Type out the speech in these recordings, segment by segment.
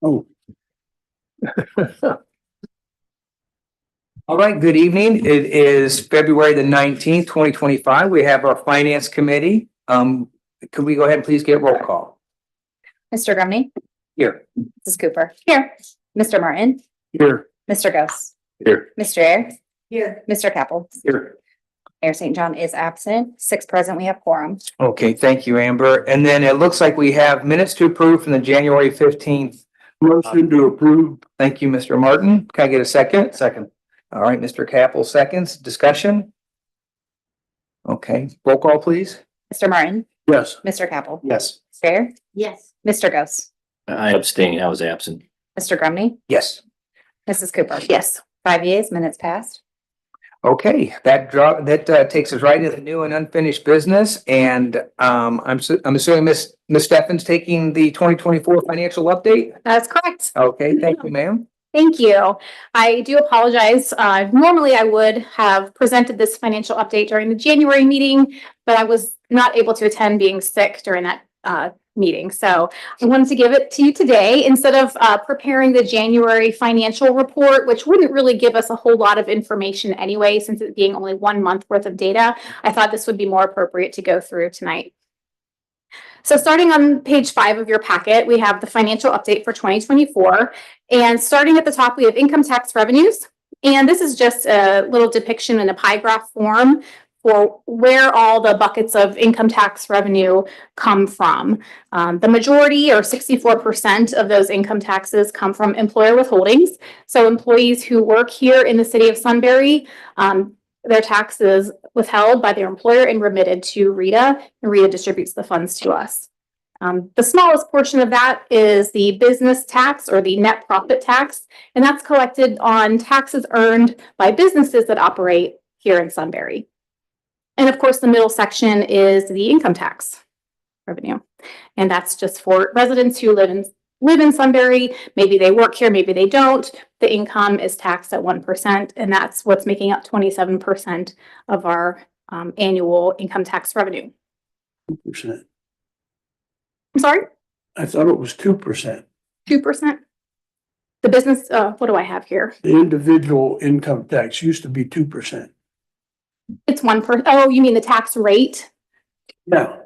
Oh, All right, good evening. It is February the 19th, 2025. We have our Finance Committee. Could we go ahead and please get roll call? Mr. Grumney, Here. Mrs. Cooper. Here. Mr. Martin, here. Mr. Ghost, Here. Mr. Ayers, Here. Mr. Capel. Here. Mayor St. John is absent. 6 present. We have quorum. Okay, thank you, Amber. And then it looks like we have minutes to approve from the January 15th. Motion to approve. Thank you, Mr. Martin. Can I get a second? Second. All right, Mr. Capel seconds. Discussion? Okay, roll call, please. Mr. Martin, Yes. Mr. Capel. Yes. Mr. Ayers, Yes. Mr. Ghost, I abstain. I was absent. Mr. Grumney, Yes. Mrs. Cooper. Yes. 5 yeas, minutes passed. Okay, that takes us right into new and unfinished business, and I'm assuming Miss Steffen's taking the 2024 financial update. That's correct. Okay, thank you, ma'am. Thank you. I do apologize. Normally I would have presented this financial update during the January meeting, but I was not able to attend being sick during that meeting. So I wanted to give it to you today instead of preparing the January financial report, which wouldn't really give us a whole lot of information anyway, since it being only 1 month worth of data. I thought this would be more appropriate to go through tonight. So starting on page 5 of your packet, we have the financial update for 2024. And starting at the top, we have income tax revenues. And this is just a little depiction in a pie graph form for where all the buckets of income tax revenue come from. The majority, or 64% of those income taxes, come from employer withholdings. So employees who work here in the city of Sunbury, their taxes withheld by their employer and remitted to RETA, and RETA distributes the funds to us. The smallest portion of that is the business tax, or the net profit tax, and that's collected on taxes earned by businesses that operate here in Sunbury. And of course, the middle section is the income tax revenue, and that's just for residents who live in Sunbury. Maybe they work here, maybe they don't. The income is taxed at 1%, and that's what's making up 27% of our annual income tax revenue. 2%. I'm sorry, I thought it was 2%. 2%. The business, what do I have here? The individual income tax used to be 2%. It's 1%. Oh, you mean the tax rate? Yeah.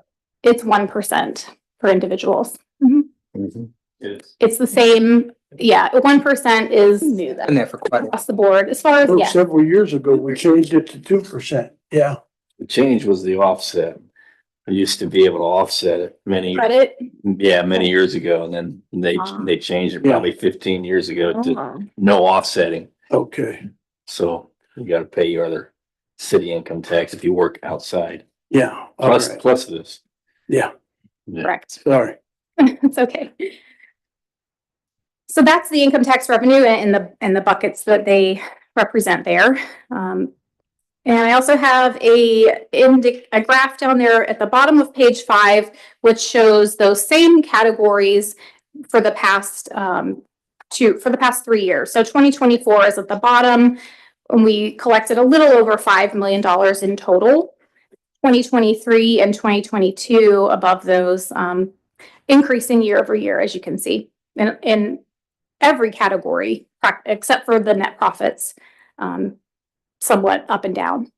It's 1% for individuals. Yes. It's the same. Yeah, 1% is Been there for quite a while. across the board as far as, Oh, yeah. several years ago, we changed it to 2%. Yeah. The change was the offset. I used to be able to offset it many Credit. years ago, and then they changed it probably 15 years ago to no offsetting. Okay. So you got to pay your other city income tax if you work outside. Yeah. All Plus, right. plus this. Yeah. Yeah. Correct. Sorry. It's okay. So that's the income tax revenue and the buckets that they represent there. And I also have a graph down there at the bottom of page 5, which shows those same categories for the past 3 years. So 2024 is at the bottom, and we collected a little over $5 million in total. 2023 and 2022 above those, increasing year over year, as you can see, in every category except for the net profits, somewhat up and down.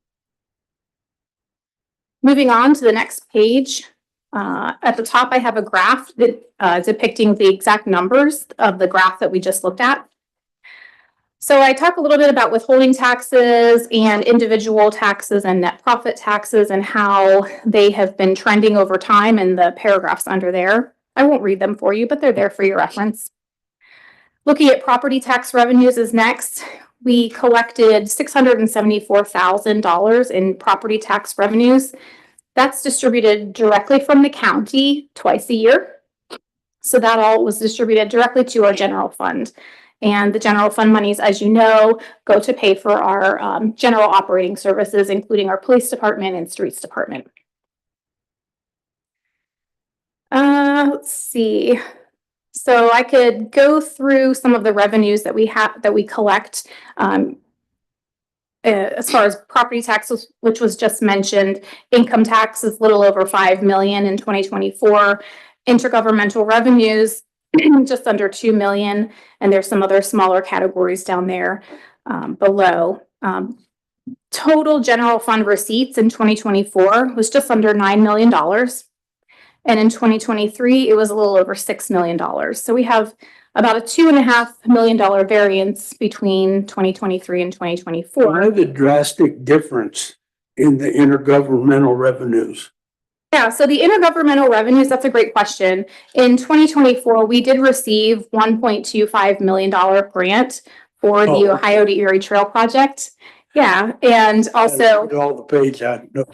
Moving on to the next page, at the top I have a graph that depicting the exact numbers of the graph that we just looked at. So I talk a little bit about withholding taxes and individual taxes and net profit taxes and how they have been trending over time in the paragraphs under there. I won't read them for you, but they're there for your reference. Looking at property tax revenues is next. We collected $674,000 in property tax revenues. That's distributed directly from the county twice a year. So that all was distributed directly to our general fund. And the general fund monies, as you know, go to pay for our general operating services, including our police department and streets department. Let's see. So I could go through some of the revenues that we collect as far as property taxes, which was just mentioned. Income tax is a little over $5 million in 2024. Intergovernmental revenues just under 2 million. And there's some other smaller categories down there below. Total general fund receipts in 2024 was just under $9 million. And in 2023, it was a little over $6 million. So we have about a $2.5 million variance between 2023 and 2024. Why the drastic difference in the intergovernmental revenues? Yeah, so the intergovernmental revenues, that's a great question. In 2024, we did receive $1.25 million grant for the Oh. Ohio to Erie Trail project. Yeah, and also, All the page I know.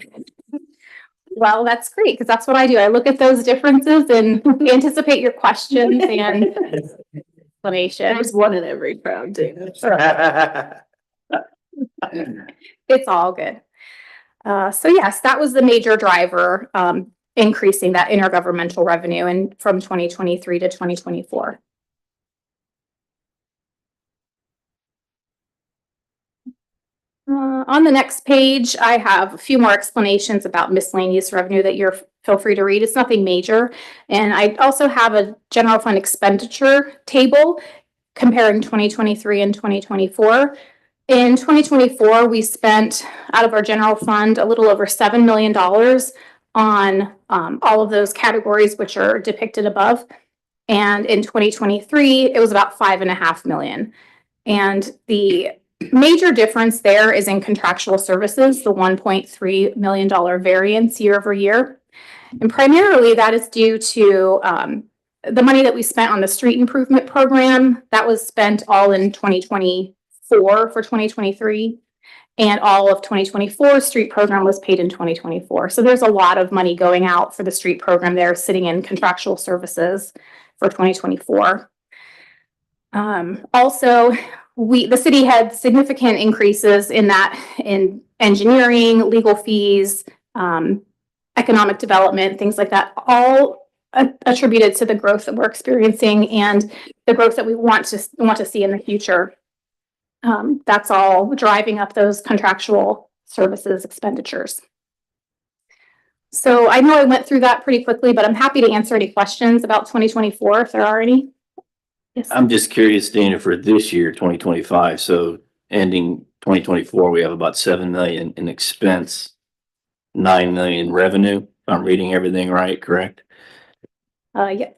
well, that's great, because that's what I do. I look at those differences and anticipate your questions and explanations. There's one in every crowd, too. It's all good. So yes, that was the major driver, increasing that intergovernmental revenue and from 2023 to 2024. On the next page, I have a few more explanations about miscellaneous revenue that you're feel free to read. It's nothing major. And I also have a general fund expenditure table comparing 2023 and 2024. In 2024, we spent out of our general fund a little over $7 million on all of those categories, which are depicted above. And in 2023, it was about $5.5 million. And the major difference there is in contractual services, the $1.3 million variance year over year. And primarily that is due to the money that we spent on the street improvement program. That was spent all in 2024 for 2023. And all of 2024 street program was paid in 2024. So there's a lot of money going out for the street program there, sitting in contractual services for 2024. Also, the city had significant increases in engineering, legal fees, economic development, things like that, all attributed to the growth that we're experiencing and the growth that we want to see in the future. That's all driving up those contractual services expenditures. So I know I went through that pretty quickly, but I'm happy to answer any questions about 2024 if there are any. Yes. I'm just curious, Dana, for this year, 2025, so ending 2024, we have about 7 million in expense, 9 million revenue. If I'm reading everything right, correct? Yeah.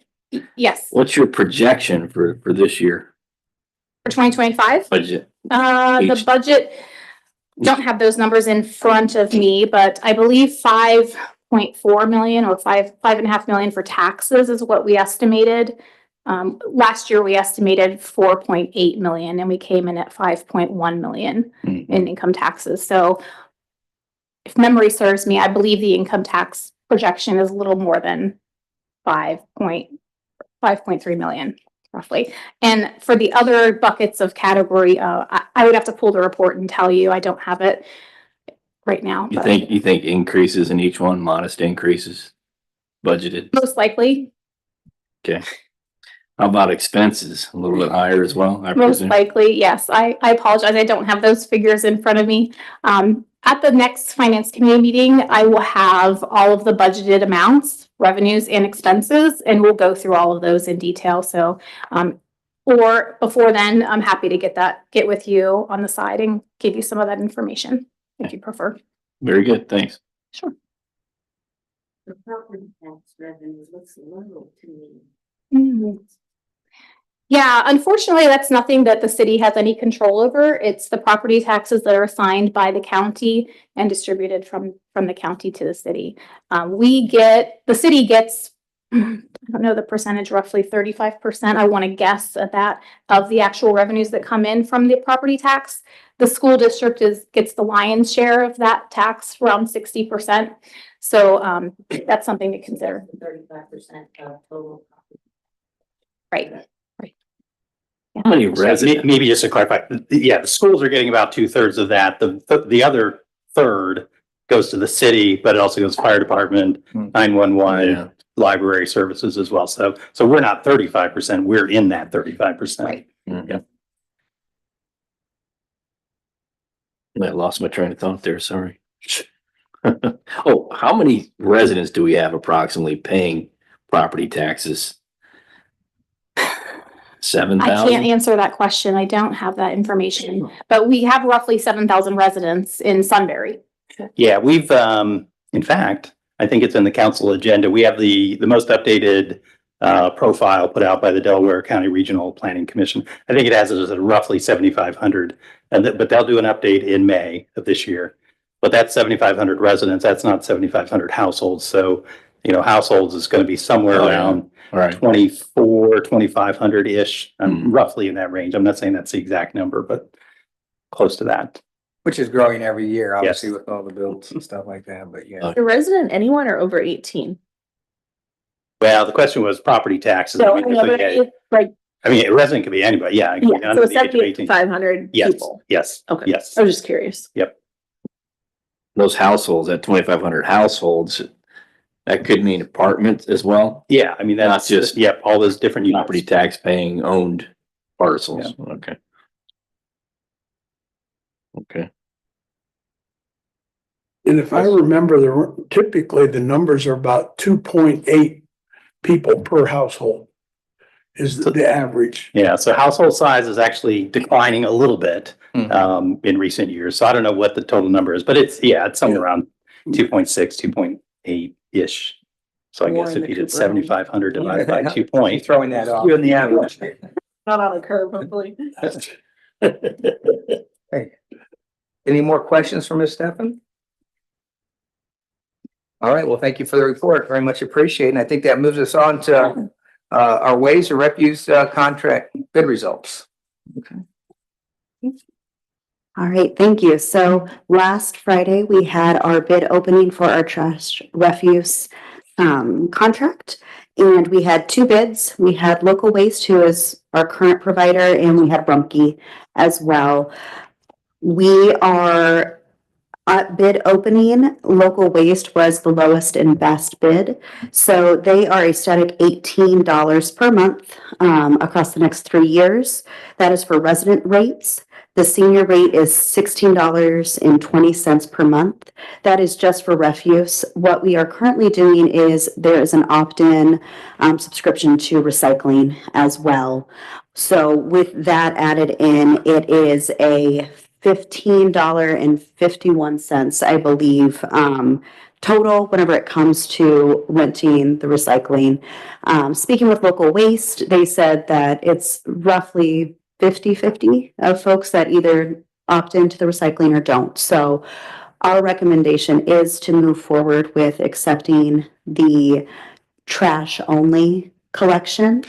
Yes. What's your projection for this year For 2025? budget? The budget, don't have those numbers in front of me, but I believe 5.4 million or 5.5 million for taxes is what we estimated. Last year we estimated 4.8 million and we came in at 5.1 million in income taxes. So if memory serves me, I believe the income tax projection is a little more than 5.3 million roughly. And for the other buckets of category, I would have to pull the report and tell you. I don't have it right now. You think increases in each one, modest increases budgeted? Most likely. Okay. How about expenses? A little bit higher as well, I Most presume? likely, yes. I apologize. I don't have those figures in front of me. At the next finance committee meeting, I will have all of the budgeted amounts, revenues and expenses, and we'll go through all of those in detail. So, or before then, I'm happy to get with you on the side and give you some of that information if you prefer. Very good, thanks. Sure. The property tax revenue looks low to me. Yeah, unfortunately, that's nothing that the city has any control over. It's the property taxes that are assigned by the county and distributed from the county to the city. The city gets, I don't know the percentage, roughly 35%. I want to guess at that of the actual revenues that come in from the property tax. The school district gets the lion's share of that tax, around 60%. So that's something to consider. 35% of total. Right. How many residents? Maybe just to clarify, the schools are getting about 2/3 of that. The other third goes to the city, but it also goes to fire department, 911, Yeah. library services as well. So we're not 35%, we're in that 35%. Right. Mhm. I lost my train of thought there, sorry. Oh, how many residents do we have approximately paying property taxes? I 7,000? can't answer that question. I don't have that information, but we have roughly 7,000 residents in Sunbury. Yeah, we've, in fact, I think it's in the council agenda. We have the most updated profile put out by the Delaware County Regional Planning Commission. I think it has it as roughly 7,500, but they'll do an update in May of this year. But that's 7,500 residents. That's not 7,500 households. So, you know, households is going to be somewhere Oh, yeah. around Right. 2,500-ish, Mhm. roughly in that range. I'm not saying that's the exact number, but close to that. Which is growing every year, obviously, Yes. with all the builds and stuff like that, but yeah. A resident, anyone or over 18? Well, the question was property taxes. So, We I know, usually but get- it's like, I mean, a resident could be anybody, yeah. it could be yeah, under so the age of 18. 7,500 Yes, people. yes, Okay. yes. I was just curious. Those households, that 2,500 households, that could mean apartments as well? Yeah, I mean, Not that's just just, yep, all those different Property units. tax paying owned parcels? Okay. Okay. And if I remember, typically the numbers are about 2.8 people per household is the average. Yeah, so household size is actually declining a little bit Mhm. in recent years. So I don't know what the total number is, but it's, yeah, it's somewhere around 2.6, 2.8-ish. So I More guess in if the you did Cooper. 7,500 divided by 2 She's points. throwing that off. You're in the average. Not on a curve, hopefully. Any more questions for Ms. Steffen? All right, well, thank you for the report. Very much appreciated. And I think that moves us on to our waste or refuse contract bid results. All right, thank you. So last Friday, we had our bid opening for our trash refuse contract. And we had two bids. We had Local Waste, who is our current provider, and we had Rumpke as well. We are at bid opening, Local Waste was the lowest and best bid. So they are a static $18 per month across the next 3 years. That is for resident rates. The senior rate is $16.20 per month. That is just for refuse. What we are currently doing is there is an opt-in subscription to recycling as well. So with that added in, it is a $15.51, I believe, total whenever it comes to renting the recycling. Speaking with Local Waste, they said that it's roughly 50-50 of folks that either opt into the recycling or don't. So our recommendation is to move forward with accepting the trash only collection.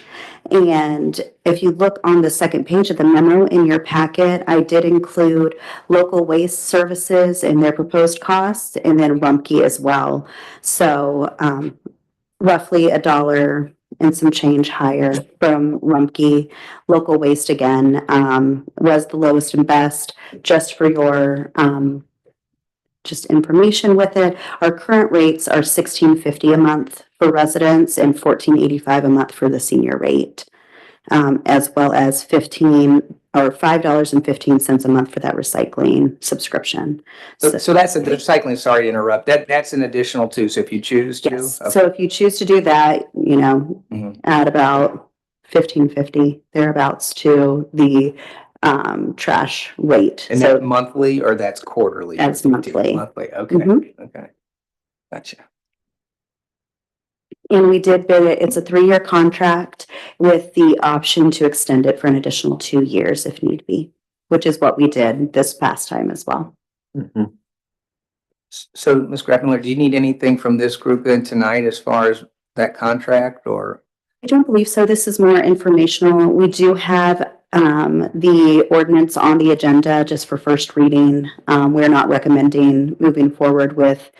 And if you look on the second page of the memo in your packet, I did include Local Waste Services and their proposed costs, and then Rumpke as well. So roughly $1 and some change higher from Rumpke. Local Waste again was the lowest and best. Just for your just information with it, our current rates are $16.50 a month for residents and $14.85 a month for the senior rate, as well as $5.15 a month for that recycling subscription. So that's the recycling, sorry to interrupt. That's an additional too. So if you choose to. Yes, so if you choose to do that, you know, Mhm. add about $15.50 thereabouts to the trash rate. And So that's monthly or that's quarterly? That's monthly. Monthly, okay, Mhm. okay. Gotcha. And we did bid it, it's a 3-year contract with the option to extend it for an additional 2 years if need be, which is what we did this past time as well. Mhm. So, Ms. Grafenler, do you need anything from this group then tonight as far as that contract or? I don't believe so. This is more informational. We do have the ordinance on the agenda just for first reading. We're not recommending moving forward with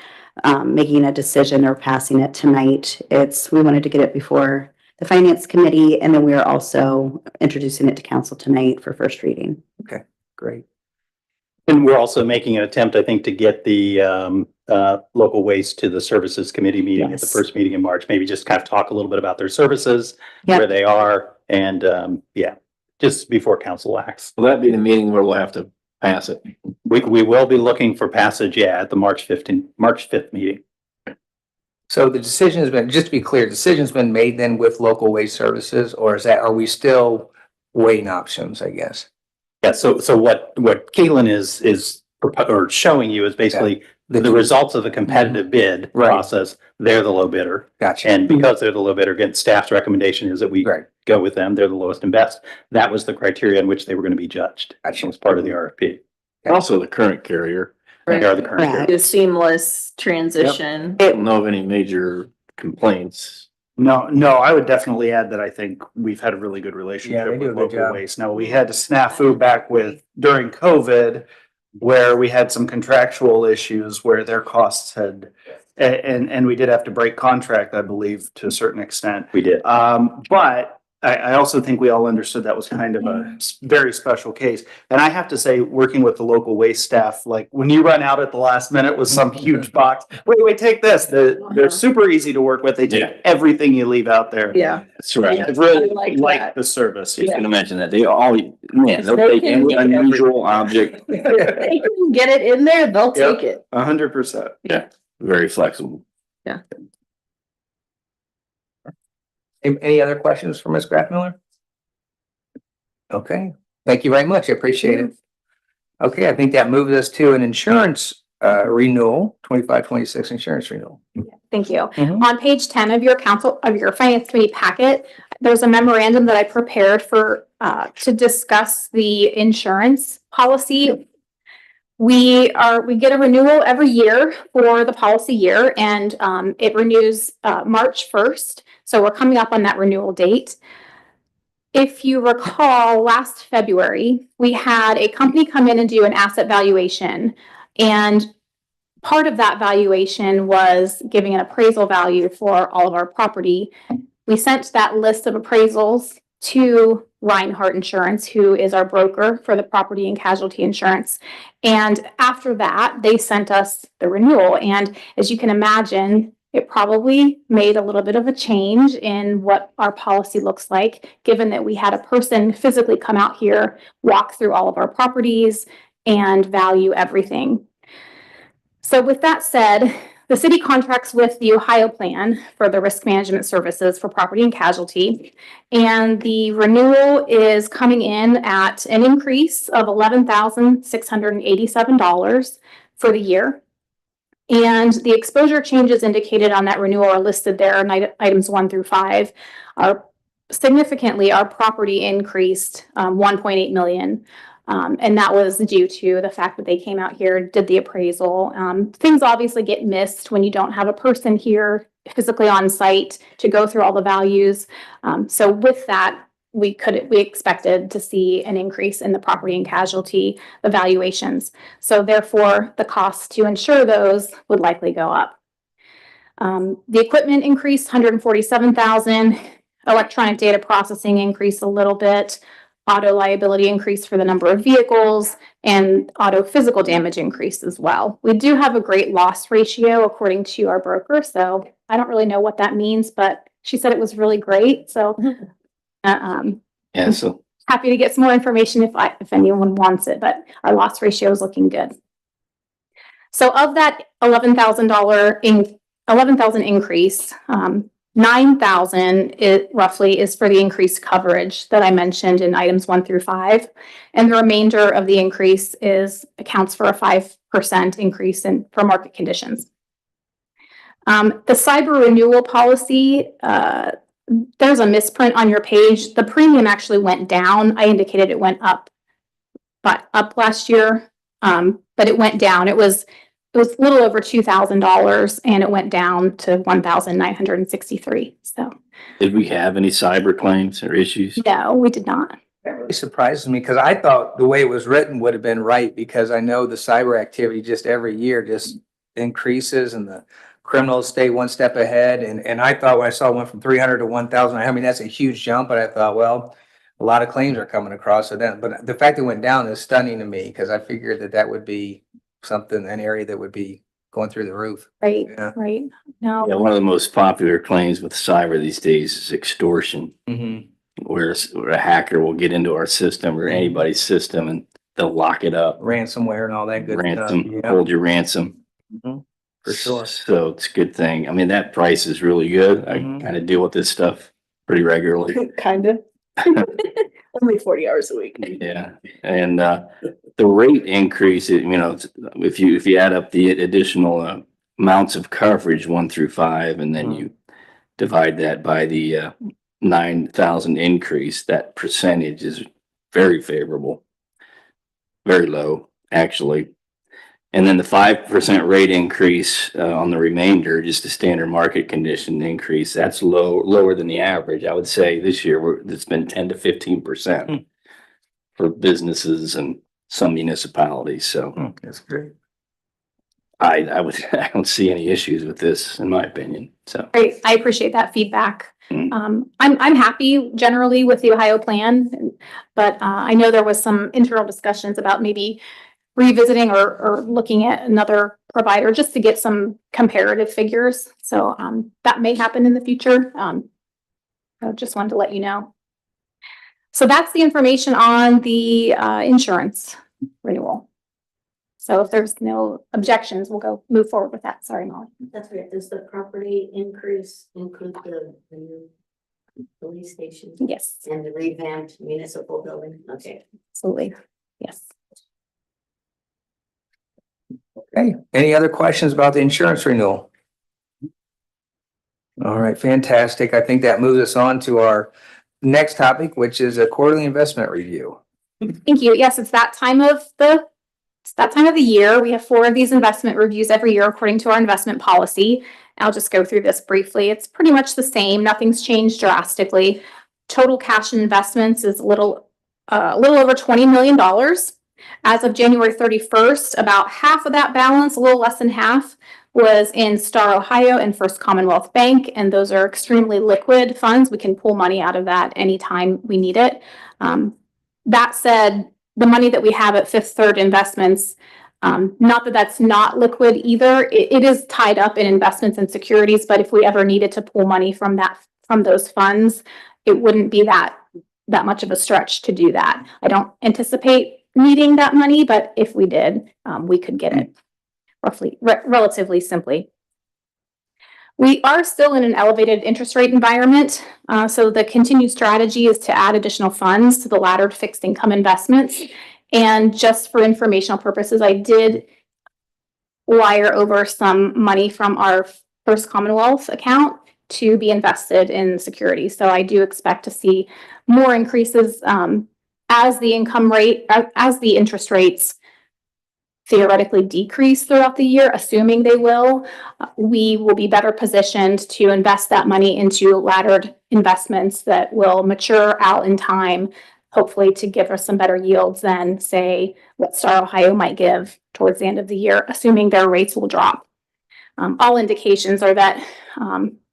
making a decision or passing it tonight. We wanted to get it before the Finance Committee, and then we are also introducing it to council tonight for first reading. Okay, great. And we're also making an attempt, I think, to get the Local Waste to the Services Committee meeting at the Yes. first meeting in March. Maybe just kind of talk a little bit about their services, Yep. where they are, and yeah, just before council acts. Will that be the meeting where we'll have to pass it? We will be looking for passage, yeah, at the March 5th meeting. So the decision has been, just to be clear, decision's been made then with Local Waste Services, or are we still weighing options, I guess. Yeah, so what Keelan is or showing you is basically the results of the competitive bid Right. process. They're the low bidder. Gotcha. And because they're the low bidder, again, staff's recommendation is that we Right. go with them. They're the lowest and best. That was the criteria in which they were going to be judged. Gotcha. It was part of the RFP. Also the current carrier. They are the current. Correct. carrier. A seamless transition. I don't know of any major complaints. No, I would definitely add that I think we've had a really good Yeah, relationship they do a with good local job. waste. Now, we had a snafu back during COVID where we had some contractual issues where their costs had, and we did have to break contract, I believe, to a certain extent. We did. But I also think we all understood that was kind of a very special case. And I have to say, working with the local waste staff, like when you run out at the last minute with some huge box, wait, take this. They're super easy to work with. They Yeah. take everything you leave out there. Yeah. That's right. I really I like like that. the service. I was gonna mention that. They all, man, they'll They take can any get unusual object, They can get it in there, they'll Yep. take it. 100%. very flexible. Any other questions for Ms. Graffmiller? Okay, thank you very much. I appreciate it. Okay, I think that moves us to an insurance renewal, 25-26 insurance renewal. Thank you. Mhm. On page 10 of your finance committee packet, there's a memorandum that I prepared for, to discuss the insurance policy. We get a renewal every year for the policy year and, it renews, March 1st. So we're coming up on that renewal date. If you recall, last February, we had a company come in and do an asset valuation. And part of that valuation was giving an appraisal value for all of our property. We sent that list of appraisals to Reinhardt Insurance, who is our broker for the property and casualty insurance. And after that, they sent us the renewal. And as you can imagine, it probably made a little bit of a change in what our policy looks like, given that we had a person physically come out here, walk through all of our properties and value everything. So with that said, the city contracts with the Ohio Plan for the risk management services for property and casualty. And the renewal is coming in at an increase of $11,687 for the year. And the exposure changes indicated on that renewal are listed there in items 1 through 5. Are significantly, our property increased 1.8 million. And that was due to the fact that they came out here, did the appraisal. Things obviously get missed when you don't have a person here physically on site to go through all the values. So with that, we expected to see an increase in the property and casualty evaluations. So therefore, the cost to insure those would likely go up. The equipment increased 147,000. Electronic data processing increased a little bit. Auto liability increased for the number of vehicles, and auto physical damage increased as well. We do have a great loss ratio according to our broker, so I don't really know what that means, but she said it was really great. So Yeah, so happy to get some more information if anyone wants it, but our loss ratio is looking good. So of that $11,000 increase, 9,000 roughly is for the increased coverage that I mentioned in items 1 through 5. And the remainder of the increase accounts for a 5% increase for market conditions. The cyber renewal policy, there's a misprint on your page. The premium actually went down. I indicated it went up, but up last year, but it went down. It was a little over $2,000 and it went down to $1,963. So did we have any cyber claims or issues? no, we did not. That really surprises me because I thought the way it was written would have been right because I know the cyber activity just every year just increases and the criminals stay one step ahead. And I thought when I saw it went from 300 to 1,000, I mean, that's a huge jump, but I thought, well, a lot of claims are coming across. So then, but the fact it went down is stunning to me because I figured that would be an area that would be going through the roof. Right, Yeah. right. No. Yeah, one of the most popular claims with cyber these days is extortion, Mm-hmm. where a hacker will get into our system or anybody's system and they'll lock it up, Ransomware and all that good ransom, stuff. Yeah, hold your ransom. for sure. So it's a good thing. I mean, that price is really good. I Mhm. kind of deal with this stuff pretty regularly. Kind of. Only 40 hours a week. Yeah, and the rate increase, if you add up the additional amounts of coverage, 1 through 5, and then you divide that by the 9,000 increase, that percentage is very favorable. Very low, actually. And then the 5% rate increase on the remainder, just the standard market condition increase, that's lower than the average. I would say this year it's been 10 to 15% for businesses and some municipalities. So That's great. I don't see any issues with this, in my opinion. So Great, I appreciate that feedback. Mm. I'm happy generally with the Ohio plan, but I know there was some internal discussions about maybe revisiting or looking at another provider just to get some comparative figures. So that may happen in the future. I just wanted to let you know. So that's the information on the insurance renewal. So if there's no objections, we'll move forward with that. Sorry, Molly. That's right. Does the property increase include the new police station Yes, and the revamped municipal building? Okay. absolutely. Yes. Okay, any other questions about the insurance renewal? All right, fantastic. I think that moves us on to our next topic, which is a quarterly investment review. Thank you. Yes, it's that time of the year. We have 4 of these investment reviews every year according to our investment policy. I'll just go through this briefly. It's pretty much the same. Nothing's changed drastically. Total cash and investments is a little over $20 million. As of January 31st, about half of that balance, a little less than half, was in Star Ohio and First Commonwealth Bank, and those are extremely liquid funds. We can pull money out of that anytime we need it. That said, the money that we have at Fifth Third Investments, not that that's not liquid either. It is tied up in investments and securities, but if we ever needed to pull money from those funds, it wouldn't be that much of a stretch to do that. I don't anticipate needing that money, but if we did, we could get it relatively simply. We are still in an elevated interest rate environment, so the continued strategy is to add additional funds to the laddered fixed income investments. And just for informational purposes, I did wire over some money from our First Commonwealth account to be invested in securities. So I do expect to see more increases as the interest rates theoretically decrease throughout the year, assuming they will. We will be better positioned to invest that money into laddered investments that will mature out in time, hopefully to give us some better yields than, say, what Star Ohio might give towards the end of the year, assuming their rates will drop. All indications are that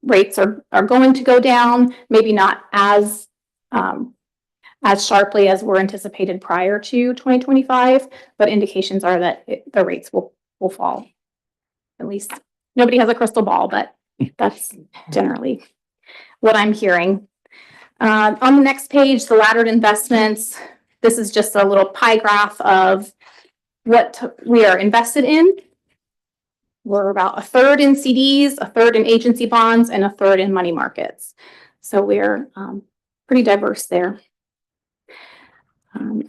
rates are going to go down, maybe not as sharply as were anticipated prior to 2025, but indications are that the rates will fall. At least nobody has a crystal ball, but that's generally what I'm hearing. On the next page, the laddered investments, this is just a little pie graph of what we are invested in. We're about 1/3 in CDs, 1/3 in agency bonds, and 1/3 in money markets. So we're pretty diverse there.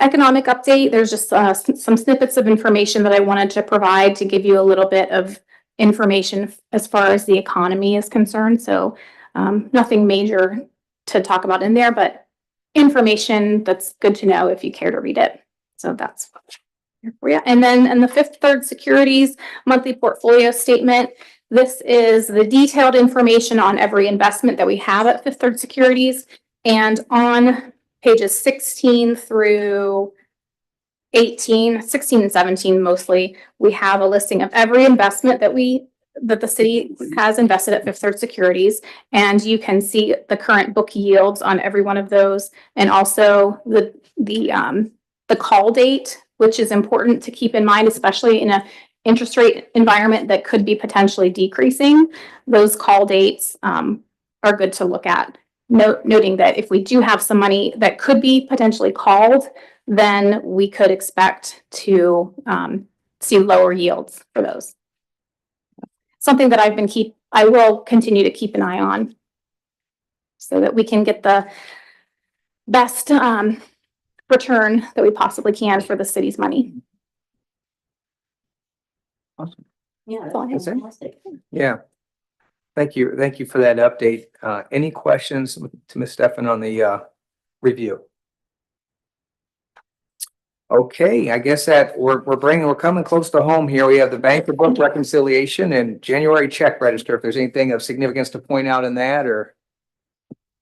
Economic update, there's just some snippets of information that I wanted to provide to give you a little bit of information as far as the economy is concerned. So nothing major to talk about in there, but information that's good to know if you care to read it. So that's here for you. And then in the Fifth Third Securities monthly portfolio statement, this is the detailed information on every investment that we have at Fifth Third Securities. And on pages 16 through 18, 16 and 17 mostly, we have a listing of every investment that the city has invested at Fifth Third Securities. And you can see the current book yields on every one of those, and also the call date, which is important to keep in mind, especially in an interest rate environment that could be potentially decreasing. Those call dates are good to look at. Noting that if we do have some money that could be potentially called, then we could expect to see lower yields for those. Something that I will continue to keep an eye on so that we can get the best return that we possibly can for the city's money. Yeah, all I have. that's fantastic. Yeah. Thank you. Thank you for that update. Any questions to Ms. Stefan on the review? Okay, I guess that we're coming close to home here. We have the banker book reconciliation and January check register. If there's anything of significance to point out in that, or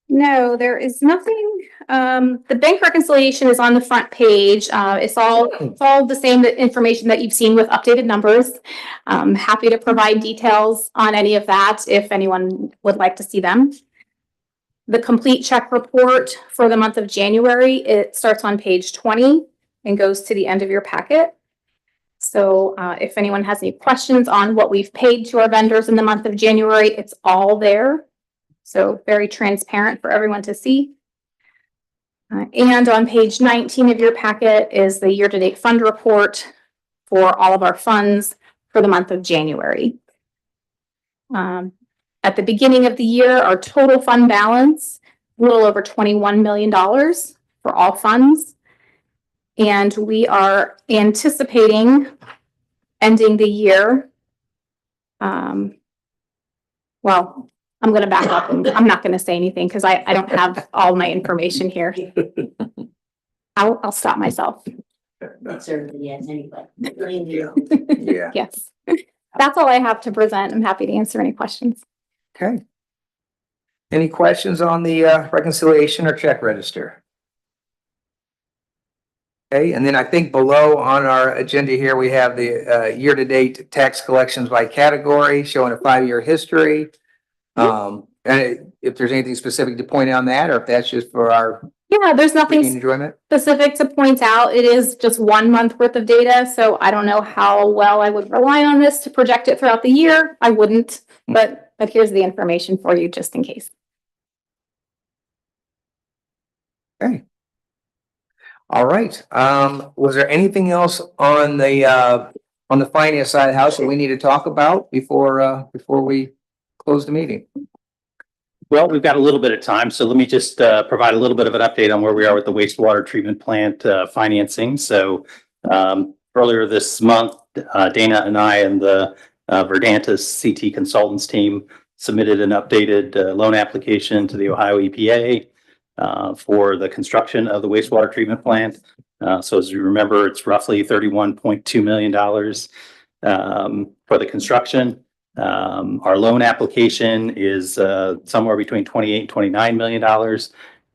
No, there is nothing. The bank reconciliation is on the front page. It's all the same information that you've seen with updated numbers. Happy to provide details on any of that if anyone would like to see them. The complete check report for the month of January, it starts on page 20 and goes to the end of your packet. So if anyone has any questions on what we've paid to our vendors in the month of January, it's all there. So very transparent for everyone to see. And on page 19 of your packet is the year-to-date fund report for all of our funds for the month of January. At the beginning of the year, our total fund balance, a little over $21 million for all funds. And we are anticipating ending the year. Well, I'm going to back up and I'm not going to say anything because I don't have all my information here. I'll stop myself. Not certainly yet, anyway. yeah. Yes. That's all I have to present. I'm happy to answer any questions. Okay. Any questions on the reconciliation or check register? Okay, and then I think below on our agenda here, we have the year-to-date tax collections by category showing a 5-year history. And if there's anything specific to point out on that, or if that's just for our Yeah, there's nothing enjoyment. specific to point out. It is just 1 month worth of data. So I don't know how well I would rely on this to project it throughout the year. I wouldn't, but here's the information for you just in case. Okay. All right. Was there anything else on the finance side of the house that we need to talk about before we close the meeting? Well, we've got a little bit of time, so let me just provide a little bit of an update on where we are with the wastewater treatment plant financing. So earlier this month, Dana and I and the Verdantis CT Consultants team submitted an updated loan application to the Ohio EPA for the construction of the wastewater treatment plant. So as you remember, it's roughly $31.2 million for the construction. Our loan application is somewhere between $28 and $29 million.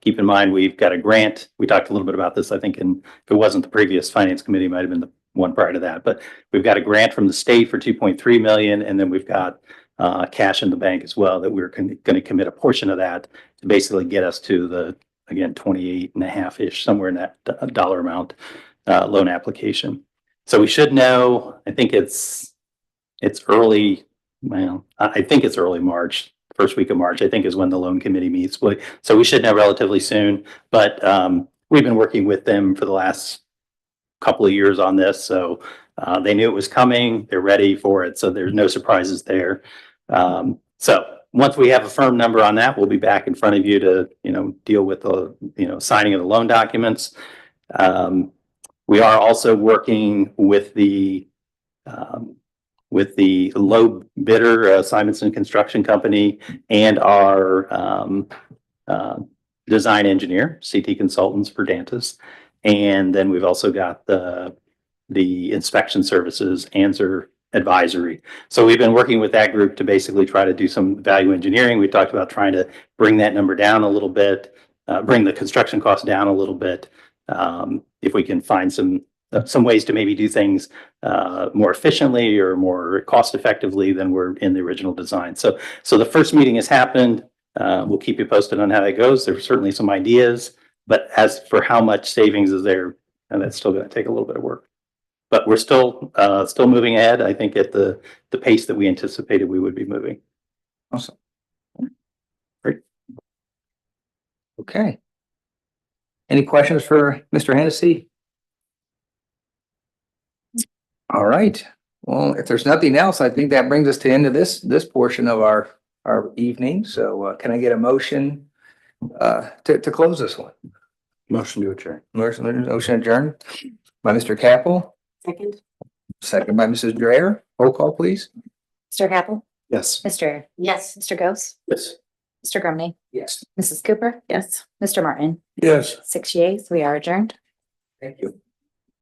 Keep in mind, we've got a grant. We talked a little bit about this, I think, if it wasn't the previous finance committee, it might have been the one prior to that. But we've got a grant from the state for $2.3 million, and then we've got cash in the bank as well that we're going to commit a portion of that to basically get us to the, again, 28 and a half-ish, somewhere in that dollar amount loan application. So we should know, I think it's early. Well, I think it's early March, first week of March, I think is when the loan committee meets. So we should know relatively soon, but we've been working with them for the last couple of years on this. So they knew it was coming, they're ready for it. So there's no surprises there. So once we have a firm number on that, we'll be back in front of you to, deal with the, signing of the loan documents. We are also working with the low bidder, Simonson Construction Company, and our design engineer, CT Consultants for Verdantis. And then we've also got the inspection services, Answer Advisory. So we've been working with that group to basically try to do some value engineering. We talked about trying to bring that number down a little bit, bring the construction cost down a little bit. If we can find some ways to maybe do things more efficiently or more cost effectively than were in the original design. So the first meeting has happened. We'll keep you posted on how that goes. There's certainly some ideas, but as for how much savings is there, and that's still going to take a little bit of work. But we're still moving ahead, I think, at the pace that we anticipated we would be moving. Awesome. Great. Okay. Any questions for Mr. Hennessy? All right. Well, if there's nothing else, I think that brings us to the end of this portion of our evening. So can I get a motion to close this one? Motion to adjourn. Motion adjourned by Mr. Capel, Second? second by Mrs. Dreyer. Roll call, please. Mr. Capel, Yes. Mr. Dreyer, Yes. Mr. Ghost, Yes. Mr. Grumney, Yes. Mrs. Cooper, Yes. Mr. Martin. Yes. 6 yeas, we are adjourned. Thank you.